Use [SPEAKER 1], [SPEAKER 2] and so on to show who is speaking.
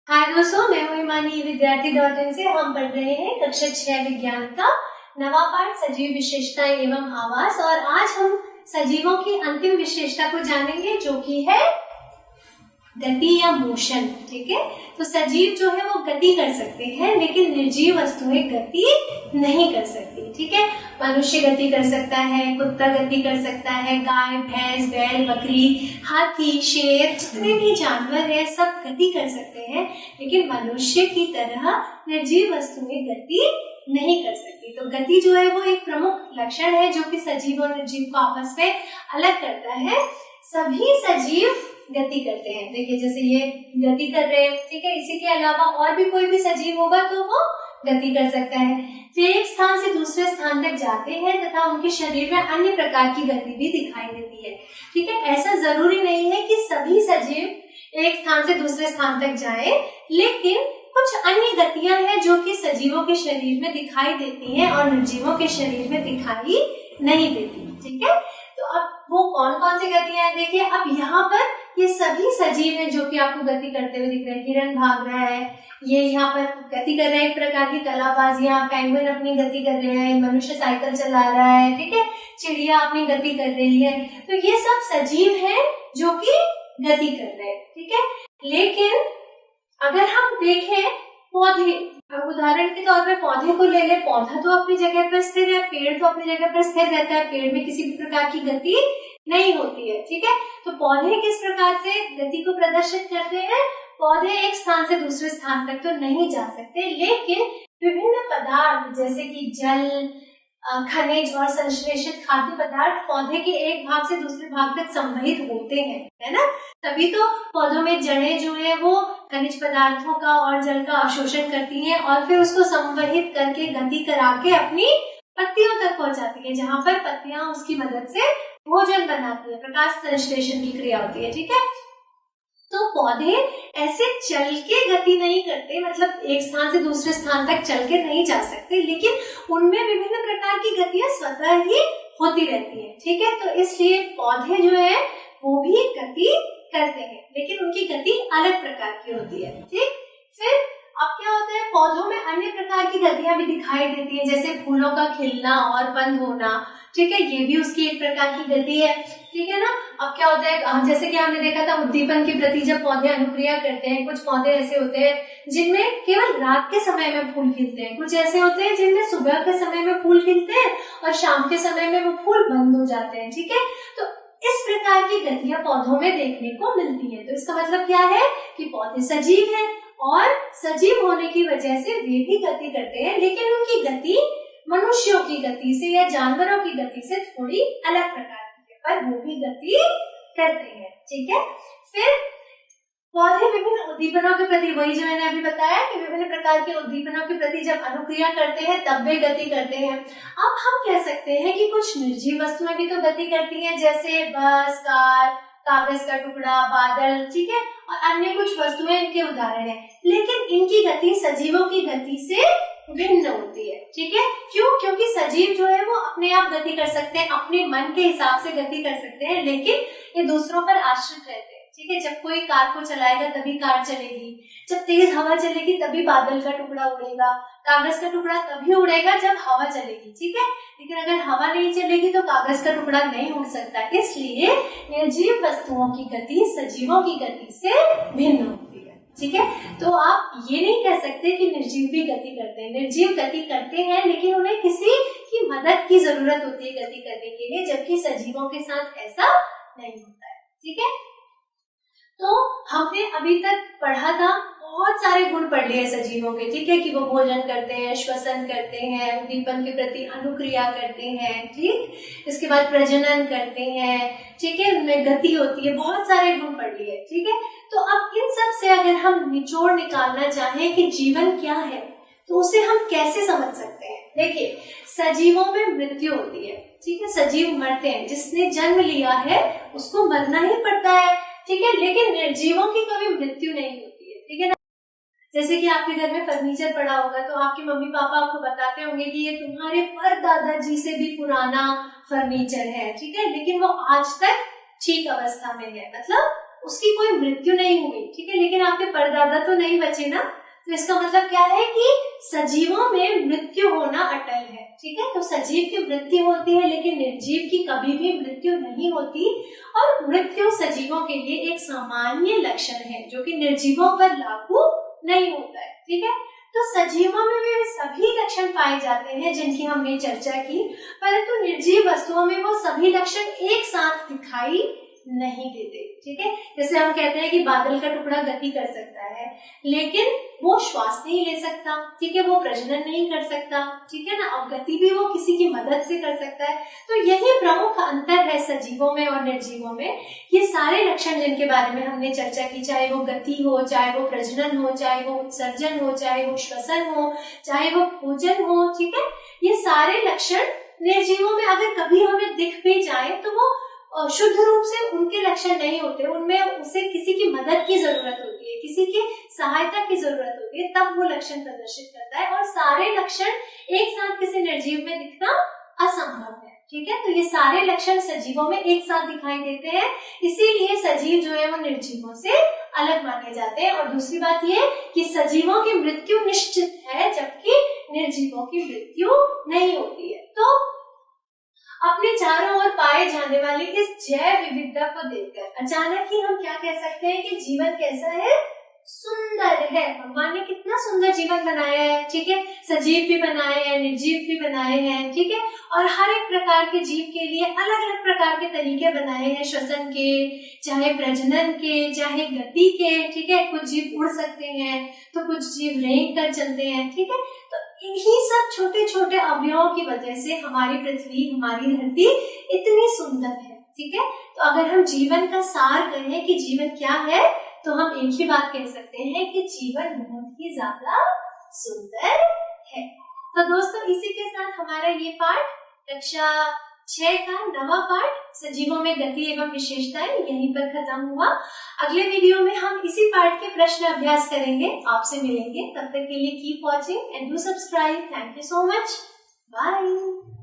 [SPEAKER 1] हाय दोस्तों, मैं हूँ ईमानी विद्यार्थी.in से हम पढ़ रहे हैं कक्षा 6 विज्ञान का नवा पाठ सजीव विशेषताएं एवं आवास। और आज हम सजीवों की अंतिम विशेषता को जानेंगे जो कि है गति या मोशन। ठीक है, तो सजीव जो है वो गति कर सकते हैं लेकिन निर्जीव वस्तुएं गति नहीं कर सकती। ठीक है, मनुष्य गति कर सकता है, कुत्ता गति कर सकता है, गाय, भैंस, बैल, बकरी, हाथी, शेर, जितने भी जानवर है सब गति कर सकते हैं, लेकिन मनुष्य की तरह निर्जीव वस्तुएं गति नहीं कर सकती। तो गति जो है वो एक प्रमुख लक्षण है जो कि सजीव और निर्जीव को आपस में अलग करता है। सभी सजीव गति करते हैं। देखिए, जैसे ये गति कर रहे हैं, ठीक है, इसी के अलावा और भी कोई भी सजीव होगा तो वो गति कर सकता है। वे एक स्थान से दूसरे स्थान तक जाते हैं तथा उनके शरीर में अन्य प्रकार की गति भी दिखाई देती है। ठीक है, ऐसा जरूरी नहीं है कि सभी सजीव एक स्थान से दूसरे स्थान तक जाएं, लेकिन कुछ अन्य गतियां हैं जो कि सजीवों के शरीर में दिखाई देती हैं और निर्जीवों के शरीर में दिखाई नहीं देती। ठीक है, तो अब वो कौन कौन सी गतियां हैं देखिए। अब यहाँ पर ये सभी सजीव हैं जो कि आपको गति करते हुए दिख रहे हैं। हिरन भाग रहा है, ये यहाँ पर गति कर रहा है, एक प्रकार की कलाबाजियां, पेंगुइन अपनी गति कर रहे हैं, मनुष्य साइकिल चला रहा है, ठीक है, चिड़िया अपनी गति कर रही है। तो ये सब सजीव हैं जो कि गति कर रहे हैं। ठीक है, लेकिन अगर हम देखें पौधे, उदाहरण के तौर पे पौधे को ले ले, पौधा तो अपनी जगह पर स्थिर है, पेड़ तो अपनी जगह पर स्थिर रहता है, पेड़ में किसी भी प्रकार की गति नहीं होती है। ठीक है, तो पौधे किस प्रकार से गति को प्रदर्शित करते हैं? पौधे एक स्थान से दूसरे स्थान तक तो नहीं जा सकते, लेकिन विभिन्न पदार्थ जैसे कि जल, खनिज और संश्लेषित खाद्य पदार्थ पौधे के एक भाग से दूसरे भाग तक संवहित होते हैं, है ना। तभी तो पौधों में जड़ें जो है वो खनिज पदार्थों का और जल का अवशोषण करती हैं और फिर उसको संवहित करके गति करा के अपनी पत्तियों तक पहुंचाती है, जहां पर पत्तियां उसकी मदद से भोजन बनाती है, प्रकाश संश्लेषण की क्रिया होती है। ठीक है, तो पौधे ऐसे चल के गति नहीं करते, मतलब एक स्थान से दूसरे स्थान तक चल के नहीं जा सकते, लेकिन उनमें विभिन्न प्रकार की गतियां स्वतः ही होती रहती है। ठीक है, तो इसलिए पौधे जो है वो भी गति करते हैं, लेकिन उनकी गति अलग प्रकार की होती है। ठीक, फिर अब क्या होता है, पौधों में अन्य प्रकार की गतियां भी दिखाई देती है, जैसे फूलों का खिलना और बंद होना। ठीक है, ये भी उसकी एक प्रकार की गति है। ठीक है ना। अब क्या होता है, जैसे कि हमने देखा था उद्दीपन के प्रति जब पौधे अनुक्रिया करते हैं, कुछ पौधे ऐसे होते हैं जिनमें केवल रात के समय में फूल खिलते हैं, कुछ ऐसे होते हैं जिनमें सुबह के समय में फूल खिलते हैं और शाम के समय में वो फूल बंद हो जाते हैं। ठीक है, तो इस प्रकार की गतियां पौधों में देखने को मिलती है। तो इसका मतलब क्या है कि पौधे सजीव हैं और सजीव होने की वजह से वे भी गति करते हैं, लेकिन उनकी गति मनुष्यों की गति से या जानवरों की गति से थोड़ी अलग प्रकार की है, पर वो भी गति करते हैं। ठीक है, फिर पौधे विभिन्न उद्दीपनों के प्रति, वही जो मैंने अभी बताया कि विभिन्न प्रकार के उद्दीपनों के प्रति जब अनुक्रिया करते हैं तब वे गति करते हैं। अब हम कह सकते हैं कि कुछ निर्जीव वस्तुएं भी तो गति करती हैं, जैसे बस, कार, कागज का टुकड़ा, बादल, ठीक है, और अन्य कुछ वस्तुएं इनके उदाहरण हैं, लेकिन इनकी गति सजीवों की गति से भिन्न होती है। ठीक है, क्यों? क्योंकि सजीव जो है वो अपने आप गति कर सकते हैं, अपने मन के हिसाब से गति कर सकते हैं, लेकिन ये दूसरों पर आश्रित रहते हैं। ठीक है, जब कोई कार को चलाएगा तभी कार चलेगी, जब तेज हवा चलेगी तभी बादल का टुकड़ा उड़ेगा, कागज का टुकड़ा तभी उड़ेगा जब हवा चलेगी। ठीक है, लेकिन अगर हवा नहीं चलेगी तो कागज का टुकड़ा नहीं उड़ सकता। इसलिए निर्जीव वस्तुओं की गति सजीवों की गति से भिन्न होती है। ठीक है, तो आप ये नहीं कह सकते कि निर्जीव भी गति करते हैं। निर्जीव गति करते हैं, लेकिन उन्हें किसी की मदद की जरूरत होती है गति करने के लिए, जबकि सजीवों के साथ ऐसा नहीं होता है। ठीक है, तो हमने अभी तक पढ़ा था, बहुत सारे गुण पढ़ लिए सजीवों के। ठीक है, कि वो भोजन करते हैं, श्वसन करते हैं, उद्दीपन के प्रति अनुक्रिया करते हैं, ठीक, इसके बाद प्रजनन करते हैं, ठीक है, उनमें गति होती है, बहुत सारे गुण पढ़ लिए। ठीक है, तो अब इन सब से अगर हम निचोड़ निकालना चाहें कि जीवन क्या है, तो उसे हम कैसे समझ सकते हैं। देखिए, सजीवों में मृत्यु होती है। ठीक है, सजीव मरते हैं, जिसने जन्म लिया है उसको मरना ही पड़ता है। ठीक है, लेकिन निर्जीवों की कभी मृत्यु नहीं होती है। ठीक है ना, जैसे कि आपके घर में फर्नीचर पड़ा होगा तो आपके मम्मी पापा आपको बताते होंगे कि ये तुम्हारे परदादाजी से भी पुराना फर्नीचर है। ठीक है, लेकिन वो आज तक ठीक अवस्था में है, मतलब उसकी कोई मृत्यु नहीं हुई, ठीक है, लेकिन आपके परदादा तो नहीं बचे ना, तो इसका मतलब क्या है कि सजीवों में मृत्यु होना अटल है, ठीक है। तो सजीव की मृत्यु होती है लेकिन निर्जीव की कभी भी मृत्यु नहीं होती, और मृत्यु सजीवों के लिए एक सामान्य लक्षण है जो कि निर्जीवों पर लागू नहीं होता है, ठीक है। तो सजीवों में भी सभी लक्षण पाए जाते हैं जिनकी हमने चर्चा की, परंतु निर्जीव वस्तुओं में वो सभी लक्षण एक साथ दिखाई नहीं देते, ठीक है। जैसे हम कहते हैं कि बादल का टुकड़ा गति कर सकता है लेकिन वो श्वास नहीं ले सकता, ठीक है, वो प्रजनन नहीं कर सकता, ठीक है ना, और गति भी वो किसी की मदद से कर सकता है। तो यही प्रमुख अंतर है सजीवों में और निर्जीवों में। ये सारे लक्षण जिनके बारे में हमने चर्चा की, चाहे वो गति हो, चाहे वो प्रजनन हो, चाहे वो उत्सर्जन हो, चाहे वो श्वसन हो, चाहे वो भोजन हो, ठीक है, ये सारे लक्षण निर्जीवों में अगर कभी हमें दिख भी जाए तो वो शुद्ध रूप से उनके लक्षण नहीं होते, उनमें उसे किसी की मदद की जरूरत होती है, किसी की सहायता की जरूरत होती है, तब वो लक्षण प्रदर्शित करता है, और सारे लक्षण एक साथ किसी निर्जीव में दिखना असंभव है, ठीक है। तो ये सारे लक्षण सजीवों में एक साथ दिखाई देते हैं, इसीलिए सजीव जो है वो निर्जीवों से अलग माने जाते हैं। और दूसरी बात ये कि सजीवों की मृत्यु निश्चित है जबकि निर्जीवों की मृत्यु नहीं होती है। तो अपने चारों ओर पाए जाने वाली इस जैव विविधता को देखकर अचानक ही हम क्या कह सकते हैं कि जीवन कैसा है, सुंदर है। भगवान ने कितना सुंदर जीवन बनाया है, ठीक है, सजीव भी बनाए हैं, निर्जीव भी बनाए हैं, ठीक है, और हर एक प्रकार के जीव के लिए अलग अलग प्रकार के तरीके बनाए हैं, श्वसन के, चाहे प्रजनन के, चाहे गति के, ठीक है। कुछ जीव उड़ सकते हैं तो कुछ जीव रेंग कर चलते हैं, ठीक है। तो इन्हीं सब छोटे छोटे अवयवों की वजह से हमारी पृथ्वी, हमारी धरती इतनी सुंदर है, ठीक है। तो अगर हम जीवन का सार कहें कि जीवन क्या है, तो हम एक ही बात कह सकते हैं कि जीवन बहुत ही ज्यादा सुंदर है। तो दोस्तों इसी के साथ हमारा ये पाठ कक्षा 6 का 9वां पाठ सजीवों में गति एवं विशेषताएं यहीं पर खत्म हुआ। अगले वीडियो में हम इसी पाठ के प्रश्न अभ्यास करेंगे, आपसे मिलेंगे। तब तक के लिए keep watching and do subscribe. Thank you so much, bye.